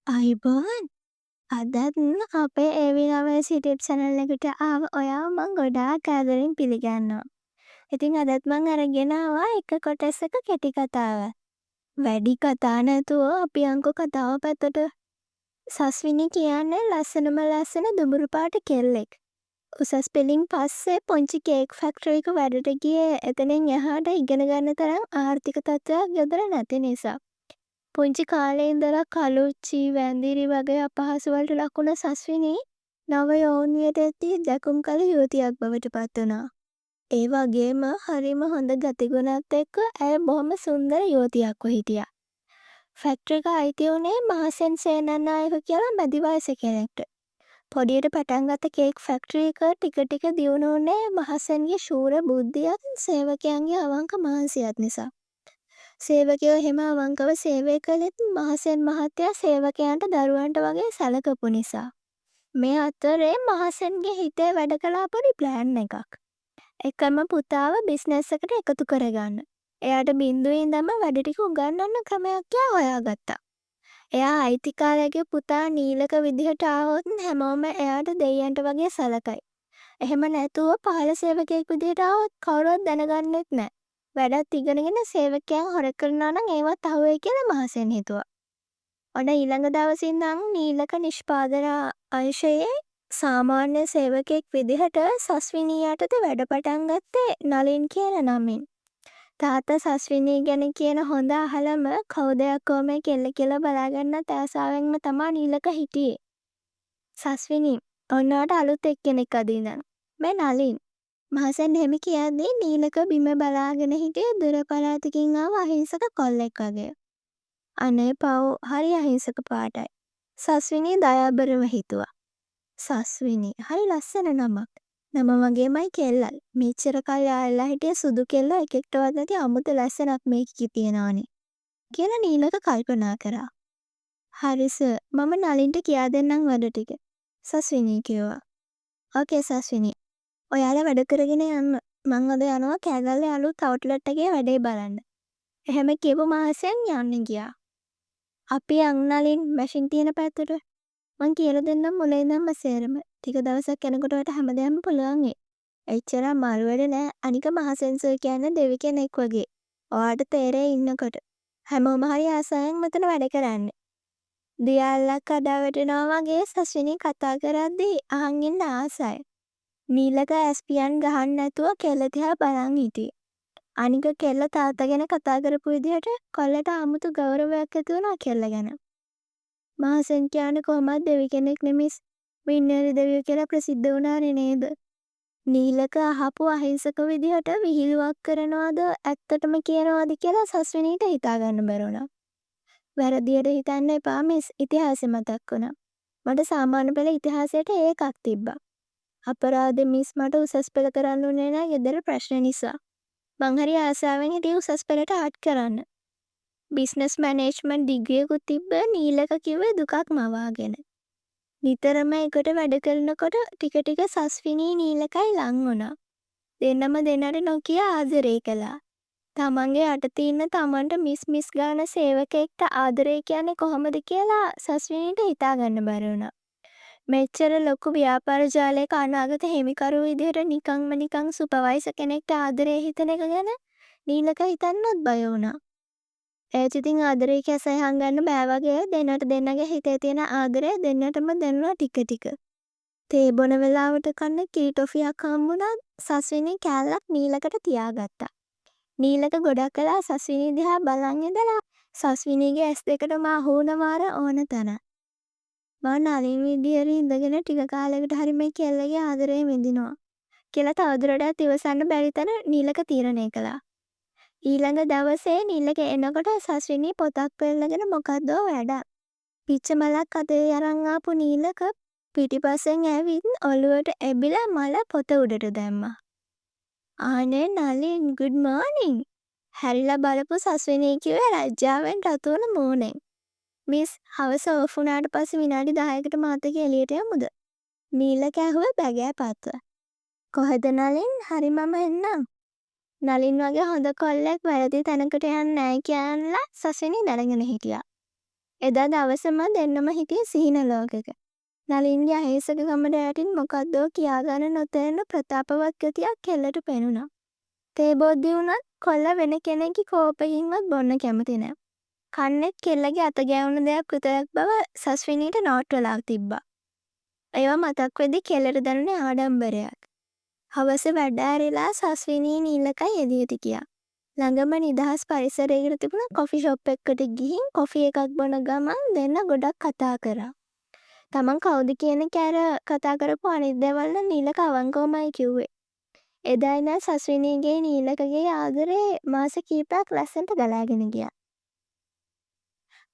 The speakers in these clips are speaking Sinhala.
අයිබෝන් අදත් අපේ ඒවිනමේ සිටිප් චැනල් එකට ඔයාව මං ගොඩාක් ආදරෙන් පිළිගන්නවා. ඉතින් අදත් මං අරගෙන ආවා එක කොටසක කෙටි කතාව. වැඩි කතා නැතුව අපි යන්කෝ කතාව පැත්තට. සස්විනි කියන්නේ ලස්සනම ලස්සන දුඹුරු පාට කෙල්ලෙක්. උසස් පෙළින් පස්සේ පුංචි කේක් ෆැක්ටරි එක වැඩට ගියේ එතනින් එහාට ඉගෙන ගන්න තරම් ආර්ථික තත්ත්වයක් ගෙදර නැති නිසා. පුංචි කාලේ ඉඳලා කළුච්චි වැඳිරි වගේ අපහාස වලට ලක් වුණ සස්විනී නව යෞවනයට ඇති දැකුම් කළ යුවතියක් බවට පත් වුණා. ඒ වගේම හරිම හොඳ ගතිගුණත් එක්ක ඇය බොහොම සුන්දර යුවතියක්ව හිටියා. ෆැක්ටරි එක අයිති වුණේ මහසෙන් සේනනායක කියලා මැදි වයසේ කෙනෙක්ට. පොඩියට පටන් ගත්ත කේක් ෆැක්ටරි එක ටික ටික දියුණු වුණේ මහසෙන්ගේ ශූර බුද්ධියත් සේවකයන්ගේ අවංක මහන්සියත් නිසා. සේවකයෝ එහෙම අවංකව සේවය කළෙත් මහසෙන් මහත්තයා සේවකයන්ට දරුවන්ට වගේ සැලකපු නිසා. මේ අතරේ මහසෙන්ගේ හිතේ වැඩ කළා පොඩි ප්ලෑන් එකක්. එකම පුතාව බිස්නස් එකට එකතු කරගන්න. එයාට බින්දුවේ ඉඳන්ම වැඩ ටික උගන්වන්න ක්‍රමයක් එයා හොයාගත්තා. එයා අයිතිකාරයාගේ පුතා නීලක විදිහට ආවොත් හැමෝම එයාට දෙයියන්ට වගේ සලකයි. එහෙම නැතුව පහළ සේවකයෙක් විදිහට ආවොත් කවුරුවත් දැනගන්නෙත් නෑ. වැඩත් ඉගෙනගෙන සේවකයන් හොර කරනවා නම් ඒවත් අහුවෙයි කියලා මහසෙන් හිතුවා. ඔන්න ඊළඟ දවසේ ඉඳන් නීලක නිෂ්පාදන අංශයේ සාමාන්‍ය සේවකයෙක් විදිහට සස්විනී යටතේ වැඩ පටන් ගත්තේ නලින් කියන නමින්. තාත්තා සස්විනී ගැන කියන හොඳ අහලම කවුද යකෝ මේ කෙල්ල කියලා බලාගන්නත් ආසාවෙන්ම තමා නීලක හිටියේ. සස්විනී ඔන්නවට අලුත් එක්කෙනෙක් අද ඉඳන්. මේ නලින් මහසෙන් එහෙම කියද්දී නීලක බිම බලාගෙන හිටියේ දුර පළාතකින් ආව අහිංසක කොල්ලෙක් වගේ. අනේ පව් හරි අහිංසක පාටයි. සස්විනී දයාබරව හිතුවා. සස්විනී හරි ලස්සන නමක්. නම වගේමයි කෙල්ලල්. මෙච්චර කල් යාළුලා හිටිය සුදු කෙල්ල එකෙක්ටවත් නැති අමුතු ලස්සනක් මේකේ තියෙනවානේ. කියලා නීලක කල්පනා කරා. හරි සර් මම නලින්ට කියා දෙන්නම් වැඩ ටික. සස්විනී කිව්වා. ඕකේ සස්විනී. ඔයාලා වැඩ කරගෙන යන්න. මං අද යනවා කෑගල්ලේ අලුත් අවුට්ලට් එකේ වැඩේ බලන්න. එහෙම කියපු මහසෙන් යන්න ගියා. අපි යන් නලින් මැෂින් තියෙන පැත්තට. මං කියලා දෙන්නම් මුලින් ඉඳන්ම සේරම. ටික දවසක් යනකොට ඔයාලට හැමදේම පුළුවන් වෙයි. එච්චර අමාරු වැඩ නෑ. අනික මහසෙන් සර් කියන්නේ දෙවි කෙනෙක් වගේ. ඔයාට තේරෙයි ඉන්නකොට. හැමෝම හරි ආසාවෙන් මෙතන වැඩ කරන්නේ. දියල්ලක් කඩා වැටෙනවා වගේ සස්විනී කතා කරද්දී අහන් ඉන්න ආසයි. නීලක ඇස්පියන් ගහන්න නැතුව කෙල්ල දිහා බලන් හිටියේ. අනික කෙල්ල තාත්තා ගැන කතා කරපු විදිහට කොල්ලට 아무තු ගෞරවයක් ඇති වුණා කෙල්ල ගැන. මහසෙන් කියන්නේ කොහමද දෙවි කෙනෙක් නෙමෙයි මින්නරි දෙවියෝ කියලා ප්‍රසිද්ධ වුණානේ නේද? නීලක අහපු අහිංසක විදිහට විහිළුවක් කරනවද ඇත්තටම කියනවද කියලා සස්විනීට හිතා ගන්න බැරි වුණා. වැරදියට හිතන්න එපා මිස් ඉතිහාසෙ මතක් වුණා. මට සාමාන්‍ය පෙළ ඉතිහාසයට ඒකක් තිබ්බා. අපරාධ මිස් මට උසස් පෙළ කරන්න උනේ නෑ ගෙදර ප්‍රශ්න නිසා. මං හරි ආසාවෙන් හිටියේ උසස් පෙළට ආට් කරන්න. බිස්නස් මැනේජ්මන්ට් ඩිග්‍රියකුත් තිබ්බ නීලක කිව්වේ දුකක් මවාගෙන. නිතරම එකට වැඩ කරනකොට ටික ටික සස්විනී නීලකයි ලං වුණා. දෙන්නම දෙන්නට නොකිය ආදරේ කළා. තමන්ගේ යටතේ ඉන්න තමන්ට මිස් ගාන සේවකයෙක්ට ආදරේ කියන්නේ කොහොමද කියලා සස්විනීට හිතා ගන්න බැරි වුණා. මෙච්චර ලොකු ව්‍යාපාර ජාලයක අනාගත හිමිකරු විදිහට නිකන් සුපර්වයිසර් කෙනෙක්ට ආදරේ හිතන එක ගැන නීලක හිතන්නත් බය වුණා. ඒත් ඉතින් ආදරේ කැසයි හංගන්න බෑ වගේ දෙන්නට දෙන්නගේ හිතේ තියෙන ආදරය දෙන්නටම දෙන්නවා ටික ටික. තේ බොන වෙලාවට කන්න කී ටොෆියක් හම්බුණා සස්විනී කෑල්ලක් නීලකට තියාගත්තා. නීලක ගොඩක් කළා සස්විනී දිහා බලන් ඉඳලා සස්විනීගේ ඇස් දෙකටම අහු වුණා ඕන තැන. මම නලින් විදියට ඉඳගෙන ටික කාලයකට හරි මේ කෙල්ලගේ ආදරේ විඳිනවා කියලා තවදුරටත් ඉවසන්න බැරි තැන නීලක තීරණය කළා. ඊළඟ දවසේ නීලක එනකොට සස්විනී පොතක් පෙරලගෙන මොකද්දෝ වැඩක්. පිච්ච මලක් අතේ අරන් ආපු නීලක පිටිපස්සෙන් ඇවිත් ඔළුවට එබිලා මල පොත උඩට දැම්මා. ආනේ නලින් good morning. හැරිලා බලපු සස්විනී කිව්වේ ලැජ්ජාවෙන් රතු වුණ මූණෙන්. මිස් හවස ඔෆ් වුණාට පස්සේ විනාඩි 10කට මාත් එක්ක එළියට යමුද? නීලක ඇහුව බැගෑ පත්ව. කොහෙද නලින්? හරි මම එන්නම්. නලින් වගේ හොඳ කොල්ලෙක් වැරදි තැනකට යන්නේ නැහැ කියලා සස්විනී දැනගෙන හිටියා. එදා දවසම දෙන්නම හිටියේ සිහින ලෝකෙක. නලින්ගේ අහිංසකකමට යටින් මොකද්දෝ කියාගන්න නොතේරෙන ප්‍රතාපවත් ගතියක් කෙල්ලට පෙනුණා. තේ බොද්දි වුණත් කොල්ලා වෙන කෙනෙක්ගේ කෝපකින්වත් බොන්න කැමති නෑ. කන්නෙත් කෙල්ලගේ අත ගෑවුණු දෙයක් විතරක් බව සස්විනීට නෝට් වෙලා තිබ්බා. ඒවා මතක් වෙද්දි කෙල්ලට දැනුනේ ආඩම්බරයක්. හවස වැඩ ඇරිලා සස්විනී නීලකයි එළියට ගියා. ළඟම නිදහස් පරිසරයකට තිබුණ කොෆි ෂොප් එකකට ගිහින් කොෆි එකක් බොන ගමන් දෙන්න ගොඩක් කතා කරා. තමන් කවුද කියන කෑර කතා කරපු අනිත් දේවල් නම් නීලක අවංකවමයි කිව්වේ. එදා ඉඳන් සස්විනීගේ නීලකගේ ආදරේ මාස කීපයක් ලස්සනට ගලාගෙන ගියා.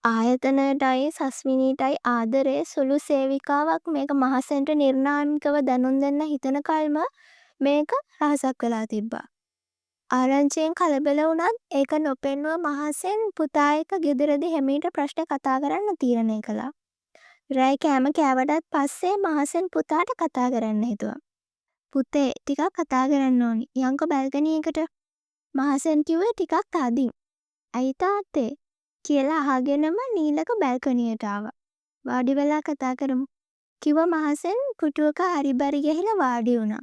ආයතනයටයි සස්විනීටයි ආදරේ සුළු සේවිකාවක් මේක මහසෙන්ට නිර්නාමිකව දැනුම් දෙන්න හිතන කල්ම මේක රහසක් වෙලා තිබ්බා. ආරංචියෙන් කලබල වුණත් ඒක නොපෙන්නුව මහසෙන් පුතා එක්ක ගෙදරදී හෙමීට ප්‍රශ්න කතා කරන්න තීරණය කළා. රෑ කෑම කෑවටත් පස්සේ මහසෙන් පුතාට කතා කරන්න හිතුවා. පුතේ ටිකක් කතා කරන්න ඕනි. යන්කෝ බල්කනි එකට. මහසෙන් කිව්වේ ටිකක් තදින්. "අයි තාත්තේ" කියලා අහගෙනම නීලක බල්කනියට ආවා. "වාඩි වෙලා කතා කරමු" කිව්ව මහසෙන් පුටුවක හරිබරි ගහලා වාඩි වුණා.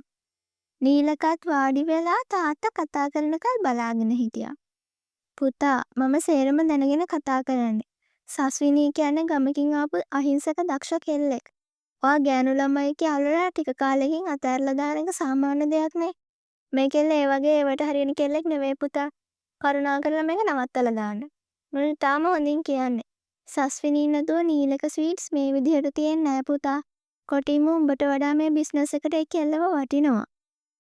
නීලකත් වාඩි වෙලා තාත්තා කතා කරනකල් බලාගෙන හිටියා. "පුතා මම සේරම දැනගෙන කතා කරන්නේ. සස්විනී කියන්නේ ගමකින් ආපු අහිංසක දක්ෂ කෙල්ලෙක්. ඔයා ගෑනු ළමයි කියලා ටික කාලෙකින් අතහැරලා දාන එක සාමාන්‍ය දෙයක් නේ. මේ කෙල්ල ඒ වගේ ඒවට හරියන කෙල්ලෙක් නෙවෙයි පුතා. කරුණාකරලා මේක නවත්තලා දාන්න. මම තාම හොඳින් කියන්නේ. සස්විනී නැතුව නීලක ස්වීට්ස් මේ විදිහට තියෙන්නේ නෑ පුතා. කොටින්ම උඹට වඩා මේ බිස්නස් එකට ඒ කෙල්ලව වටිනවා."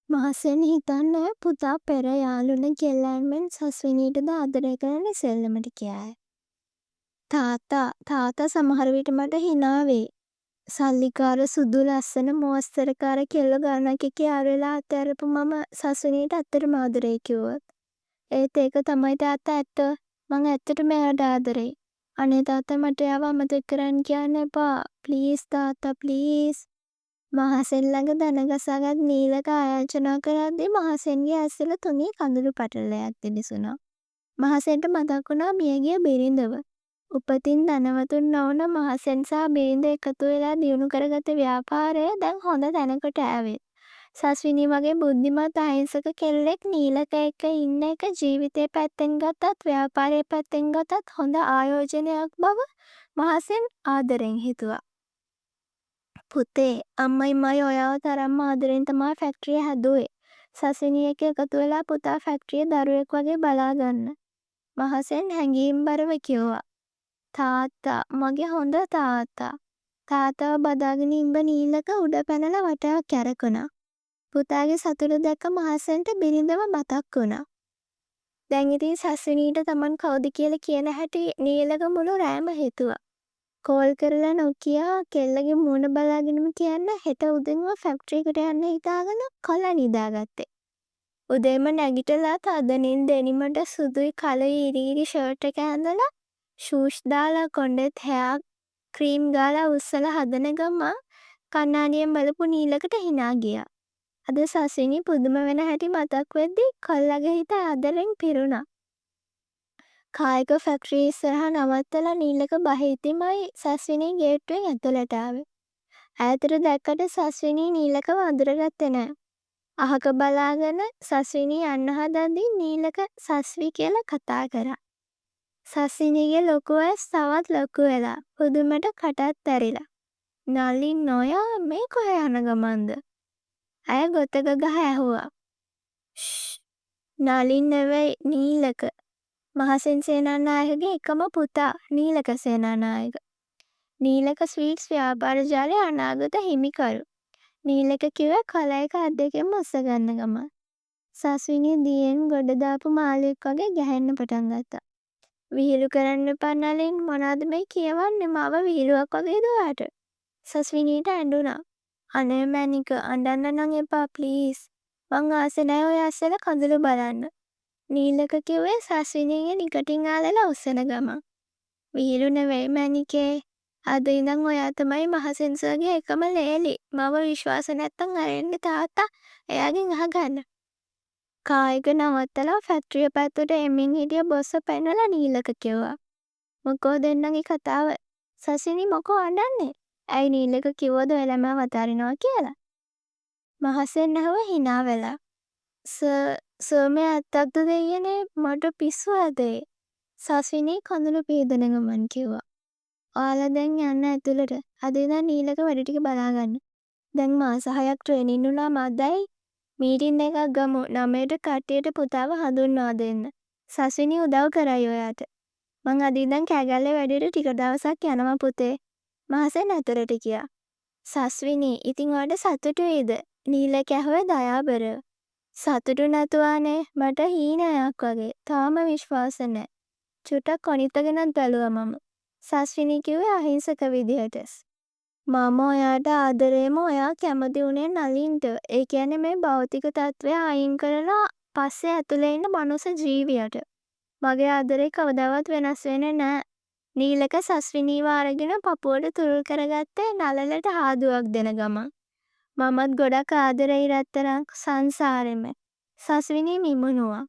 මහසෙන් හිතන්නේ පුතා පෙර යාළුවන කෙල්ලන්මෙන් සස්විනීටද ආදරය කරන්නේ සෙල්ලමට කියයි. තාත්තා සමහර විට මට හිනා වෙයි. සල්ලිකාර සුදු ලස්සන මෝස්තරකාර කෙල්ල ගණනක් එක්ක ආරෙලා අතහැරපු මම සස්විනීට ඇත්තටම ආදරේ කිව්වොත්. ඒත් ඒක තමයි තාත්තා ඇත්ත. මං ඇත්තටම එයාට ආදරේ. අනේ තාත්තා මට එයාව අමතක කරන්න කියන්න එපා. ප්ලීස් තාත්තා ප්ලීස්. මහසෙන් ළඟ දනගසාගත් නීලක ආයාචනා කරද්දී මහසෙන්ගේ ඇස්වල තුනී කඳුළු පටලයක් දිලිසුණා. මහසෙන්ට මතක් වුණා මියගිය බිරිඳව. උපතින් ධනවතුන් නොවුන මහසෙන් සහ බිරිඳ එකතු වෙලා දියුණු කරගත ව්‍යාපාරය දැන් හොඳ තැනකට ඇවිත්. සස්විනී වගේ බුද්ධිමත් අහිංසක කෙල්ලෙක් නීලක එක්ක ඉන්න එක ජීවිතේ පැත්තෙන් ගත්තත් ව්‍යාපාරයේ පැත්තෙන් ගත්තත් හොඳ ආයෝජනයක් බව මහසෙන් ආදරෙන් හිතුවා. පුතේ අම්මයි මයි ඔයාව තරම්ම ආදරෙන් තමයි ෆැක්ටරිය හැදුවේ. සස්විනී එක්ක එකතු වෙලා පුතා ෆැක්ටරිය දරුවෙක් වගේ බලා ගන්න. මහසෙන් හැඟීම්බරව කිව්වා. තාත්තා මගේ හොඳ තාත්තා. තාත්තව බදාගෙන ඉඹ නීලක උඩ පැනලා වටයක් කැරකුණා. පුතාගේ සතුට දැක්ක මහසෙන්ට බිරිඳව මතක් වුණා. දැන් ඉතින් සස්විනීට තමන් කවුද කියලා කියන හැටි නීලක මුළු රෑම හිතුවා. කෝල් කරලා නොකියා කෙල්ලගේ මූණ බලාගෙනම කියන්න හෙට උදේම ෆැක්ටරියකට යන්න හිතාගෙන කොල්ලා නිදාගත්තේ. උදේම නැගිටලා තදනින් දෙනිමට සුදුයි කලයි ඉරිරි ෂර්ට් එක ඇඳලා ෂූස් දාලා කොණ්ඩෙත් හැර් ක්‍රීම් ගාලා උස්සලා හදන ගමන් කණ්ණාඩියෙන් බලපු නීලකට hina ගියා. අද සස්විනී පුදුම වෙන හැටි මතක් වෙද්දි කොල්ලගේ හිත ආදරෙන් පිරුණා. කායක ෆැක්ටරි ඉස්සරහා නවත්තලා නීලක බහිද්දිමයි සස්විනී ගේට්ටුවෙන් ඇතුළට ආවේ. ඈතට දැක්කට සස්විනී නීලකව අඳුරගත්තේ නෑ. අහක බලාගෙන සස්විනී යන්න හදද්දී නීලක සස්වි කියලා කතා කරා. සස්විනීගේ ලොකු ඇස් තවත් ලොකු වෙලා පුදුමට කටත් ඇරිලා. නලින් නොයා මේ කොහෙ යන ගමන්ද? ඇය ගොතක ගහ ඇහුවා. නලින් නෙවෙයි නීලක. මහසෙන් සේනානායකගේ එකම පුතා නීලක සේනානායක. නීලක ස්වීට්ස් ව්‍යාපාර ජාලයේ අනාගත හිමිකරු. නීලක කිව්වේ කලයක අත් දෙකෙන්ම උස්සගන්න ගමන්. සස්විනී දියෙන් ගොඩ දාපු මාළුවෙක් වගේ ගැහෙන්න පටන් ගත්තා. විහිළු කරන්න එපා නලින් මොනවද මේ කියවන්නේ මාව විහිළුවක් වගේද ඔයාට? සස්විනීට ඇඬුණා. අනේ මැනික අඬන්න නම් එපා ප්ලීස්. මං ආසෙ නෑ ඔය ඇස්සල කඳුළු බලන්න. නීලක කිව්වේ සස්විනීගේ නිකටින් ආලලා උස්සන ගමන්. විහිළු නෙවෙයි මැනිකේ. අද ඉඳන් ඔයා තමයි මහසෙන් සර්ගේ එකම ලේලි. මම විශ්වාස නැත්තම් අරෙන්න තාත්තා එයාගෙන් අහගන්න. කායක නවත්තලා ෆැක්ටරිය පැත්තට එමින් හිටිය බොස්ස පැනලා නීලක කිව්වා. මොකෝ දෙන්නගේ කතාව සසිනි මොකෝ අඬන්නේ? ඇයි නීලක කිව්වද ඔය ළමයා වතාරිනවා කියලා? මහසෙන් ඇහුවා hina වෙලා. සර් මේ ඇත්තක්ද දෙයියනේ මට පිස්සු ඇදේ. සස්විනී කඳුළු පීදන ගමන් කිව්වා. ඔයාලා දැන් යන්න ඇතුළට. අද ඉඳන් නීලක වැඩ ටික බලාගන්න. දැන් මාස 6ක් ට්‍රේනින් වුණා මදයි. මීටින් එකක් ගමු 9ට කට්ටියට පුතාව හඳුන්වා දෙන්න. සස්විනී උදව් කරයි ඔයාට. මං අද ඉඳන් කෑගල්ලේ වැඩේට ටික දවසක් යනවා පුතේ. මහසෙන් ඇතුළට ගියා. සස්විනී ඉතින් ඔයාට සතුටුයිද? නීලක ඇහුවේ දයාබරව. සතුටු නැතුවානේ මට හීනයක් වගේ. තාම විශ්වාස නැහැ. චුට්ටක් කොනිටගෙනත් බැලුවා මම. සස්විනී කිව්වේ අහිංසක විදිහට. මම ඔයාට ආදරේම ඔයා කැමති වුණේ නලින්ට. ඒ කියන්නේ මේ භෞතික තත්ත්වය අයින් කරලා පස්සේ ඇතුලේ ඉන්න මනුස්ස ජීවියට. මගේ ආදරේ කවදාවත් වෙනස් වෙන්නේ නැහැ. නීලක සස්විනීව අරගෙන පපුවට තුරුල් කරගත්තේ නලලට හාදුවක් දෙන ගමන්. මමත් ගොඩක් ආදරෙයි රත්තරන් සංසාරෙම. සස්විනී මිමුණුවා.